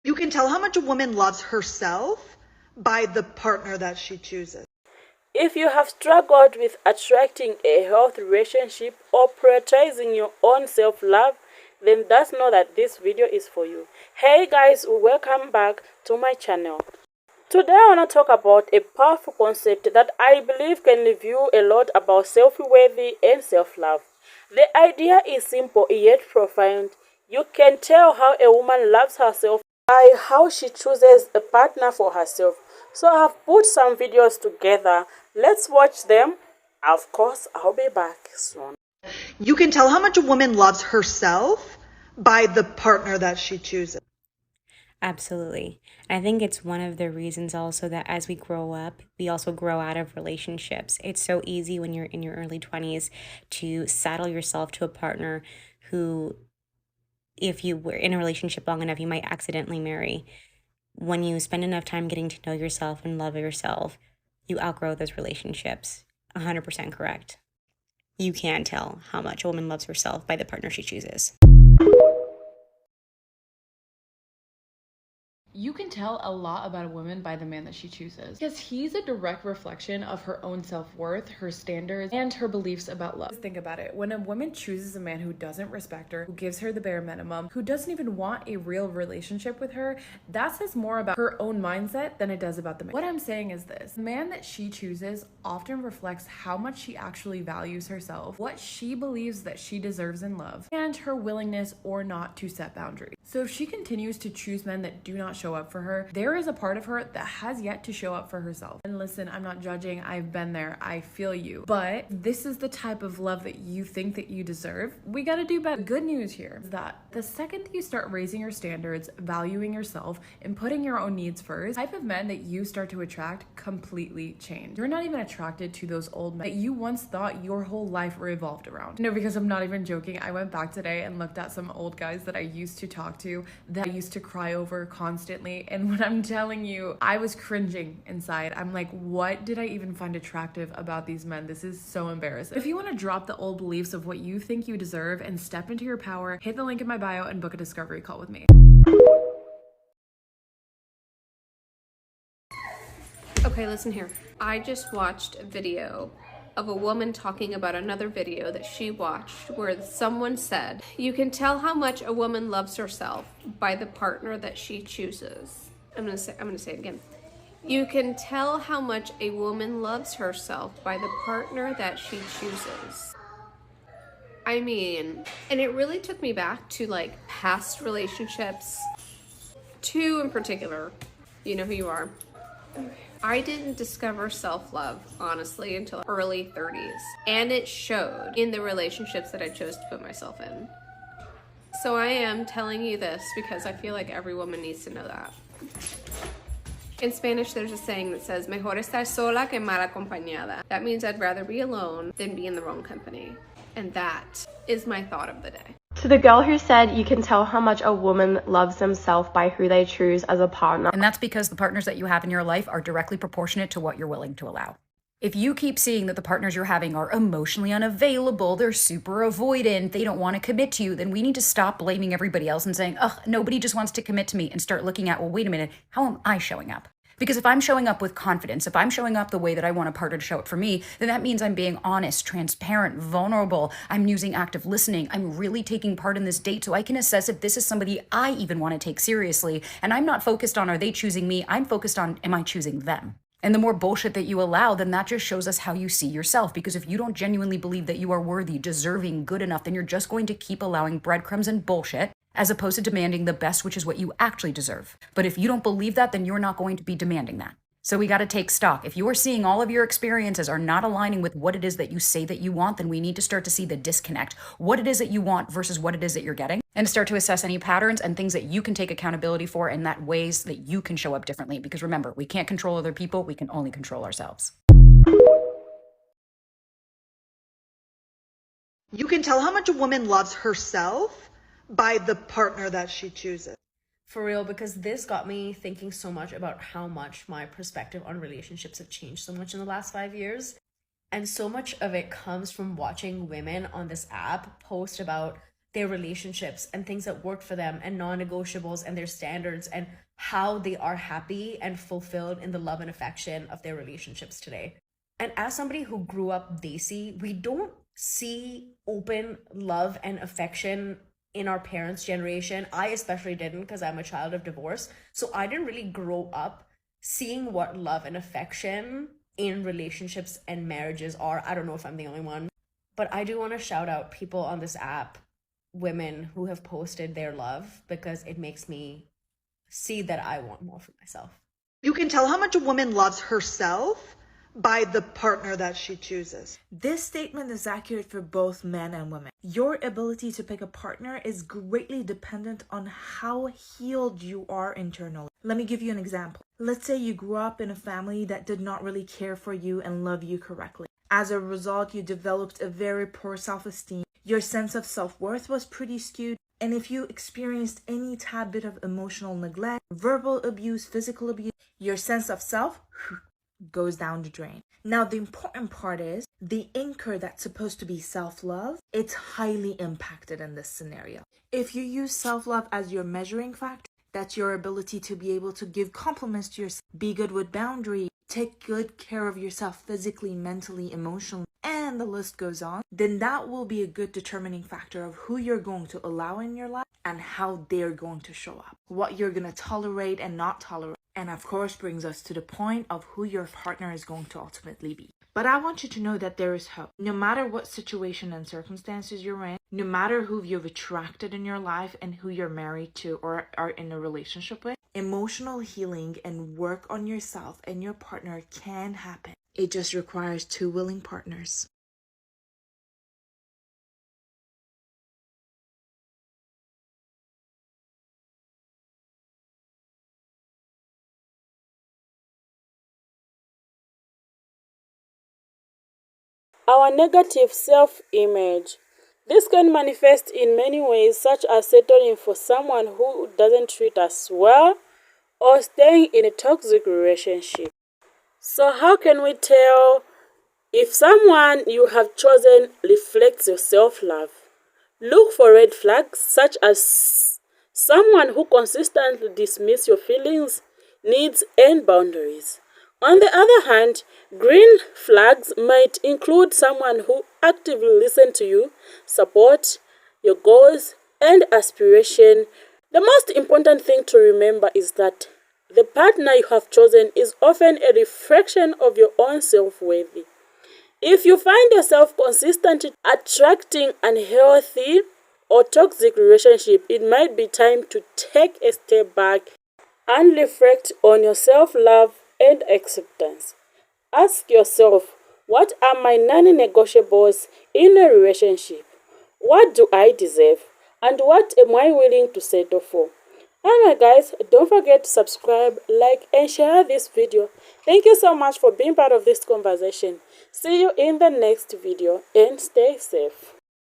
You can tell how much a woman loves herself by the partner that she chooses. If you have struggled with attracting a healthy relationship or prioritizing your own self-love, then just know that this video is for you. Hey guys, welcome back to my channel. Today I want to talk about a powerful concept that I believe can reveal a lot about self-worth and self-love. The idea is simple yet profound. You can tell how a woman loves herself by how she chooses a partner for herself. So I have put some videos together. Let's watch them. Of course, I'll be back soon. You can tell how much a woman loves herself by the partner that she chooses. Absolutely. I think it's one of the reasons also that as we grow up, we also grow out of relationships. It's so easy when you're in your early 20s to saddle yourself to a partner who, if you were in a relationship long enough, you might accidentally marry. When you spend enough time getting to know yourself and love yourself, you outgrow those relationships. 100% correct. You can tell how much a woman loves herself by the partner she chooses. You can tell a lot about a woman by the man that she chooses, because he's a direct reflection of her own self-worth, her standards, and her beliefs about love. Think about it. When a woman chooses a man who doesn't respect her, who gives her the bare minimum, who doesn't even want a real relationship with her, that says more about her own mindset than it does about the man. What I'm saying is this: the man that she chooses often reflects how much she actually values herself, what she believes that she deserves in love, and her willingness or not to set boundaries. So if she continues to choose men that do not show up for her, there is a part of her that has yet to show up for herself. And listen, I'm not judging. I've been there. I feel you. But this is the type of love that you think that you deserve. We got to do better. The good news here is that the second that you start raising your standards, valuing yourself, and putting your own needs first, the type of men that you start to attract completely change. You're not even attracted to those old men that you once thought your whole life revolved around. No, because I'm not even joking. I went back today and looked at some old guys that I used to talk to, that I used to cry over constantly. And when I'm telling you, I was cringing inside. I'm like, what did I even find attractive about these men? This is so embarrassing. If you want to drop the old beliefs of what you think you deserve and step into your power, hit the link in my bio and book a discovery call with me. Okay, listen here. I just watched a video of a woman talking about another video that she watched where someone said, you can tell how much a woman loves herself by the partner that she chooses. I'm gonna say it again. You can tell how much a woman loves herself by the partner that she chooses. I mean, and it really took me back to like past relationships. Two in particular. You know who you are. I didn't discover self-love, honestly, until early 30s. And it showed in the relationships that I chose to put myself in. So I am telling you this because I feel like every woman needs to know that. In Spanish, there's a saying that says, mejor estar sola que mal acompañada. That means I'd rather be alone than be in the wrong company. And that is my thought of the day. To the girl who said you can tell how much a woman loves themselves by who they choose as a partner. And that's because the partners that you have in your life are directly proportionate to what you're willing to allow. If you keep seeing that the partners you're having are emotionally unavailable, they're super avoidant, they don't want to commit to you, then we need to stop blaming everybody else and saying, ugh, nobody just wants to commit to me, and start looking at, well, wait a minute, how am I showing up? Because if I'm showing up with confidence, if I'm showing up the way that I want a partner to show up for me, then that means I'm being honest, transparent, vulnerable. I'm using active listening. I'm really taking part in this date so I can assess if this is somebody I even want to take seriously. And I'm not focused on, are they choosing me? I'm focused on, am I choosing them? And the more bullshit that you allow, then that just shows us how you see yourself. Because if you don't genuinely believe that you are worthy, deserving, good enough, then you're just going to keep allowing breadcrumbs and bullshit, as opposed to demanding the best, which is what you actually deserve. But if you don't believe that, then you're not going to be demanding that. So we got to take stock. If you are seeing all of your experiences are not aligning with what it is that you say that you want, then we need to start to see the disconnect. What it is that you want versus what it is that you're getting. And start to assess any patterns and things that you can take accountability for, and that ways that you can show up differently. Because remember, we can't control other people. We can only control ourselves. You can tell how much a woman loves herself by the partner that she chooses. For real, because this got me thinking so much about how much my perspective on relationships have changed so much in the last 5 years. And so much of it comes from watching women on this app post about their relationships and things that work for them and non-negotiables and their standards and how they are happy and fulfilled in the love and affection of their relationships today. And as somebody who grew up desi, we don't see open love and affection in our parents' generation. I especially didn't, because I'm a child of divorce. So I didn't really grow up seeing what love and affection in relationships and marriages are. I don't know if I'm the only one, but I do want to shout out people on this app, women who have posted their love, because it makes me see that I want more for myself. You can tell how much a woman loves herself by the partner that she chooses. This statement is accurate for both men and women. Your ability to pick a partner is greatly dependent on how healed you are internally. Let me give you an example. Let's say you grew up in a family that did not really care for you and love you correctly. As a result, you developed a very poor self-esteem. Your sense of self-worth was pretty skewed. And if you experienced any tad bit of emotional neglect, verbal abuse, physical abuse, your sense of self goes down the drain. Now, the important part is the anchor that's supposed to be self-love, it's highly impacted in this scenario. If you use self-love as your measuring factor, that's your ability to be able to give compliments to yourself, be good with boundaries, take good care of yourself physically, mentally, emotionally, and the list goes on, then that will be a good determining factor of who you're going to allow in your life and how they're going to show up, what you're going to tolerate and not tolerate. And of course brings us to the point of who your partner is going to ultimately be. But I want you to know that there is hope. No matter what situation and circumstances you're in, no matter who you've attracted in your life and who you're married to or are in a relationship with, emotional healing and work on yourself and your partner can happen. It just requires two willing partners. Our negative self-image. This can manifest in many ways, such as settling for someone who doesn't treat us well or staying in a toxic relationship. So how can we tell if someone you have chosen reflects your self-love? Look for red flags, such as someone who consistently dismisses your feelings, needs, and boundaries. On the other hand, green flags might include someone who actively listens to you, supports your goals and aspirations. The most important thing to remember is that the partner you have chosen is often a reflection of your own self-worth. If you find yourself consistently attracting unhealthy or toxic relationships, it might be time to take a step back and reflect on your self-love and acceptance. Ask yourself, what are my non-negotiables in a relationship? What do I deserve? And what am I willing to settle for? Alright guys, don't forget to subscribe, like and share this video. Thank you so much for being part of this conversation. See you in the next video and stay safe.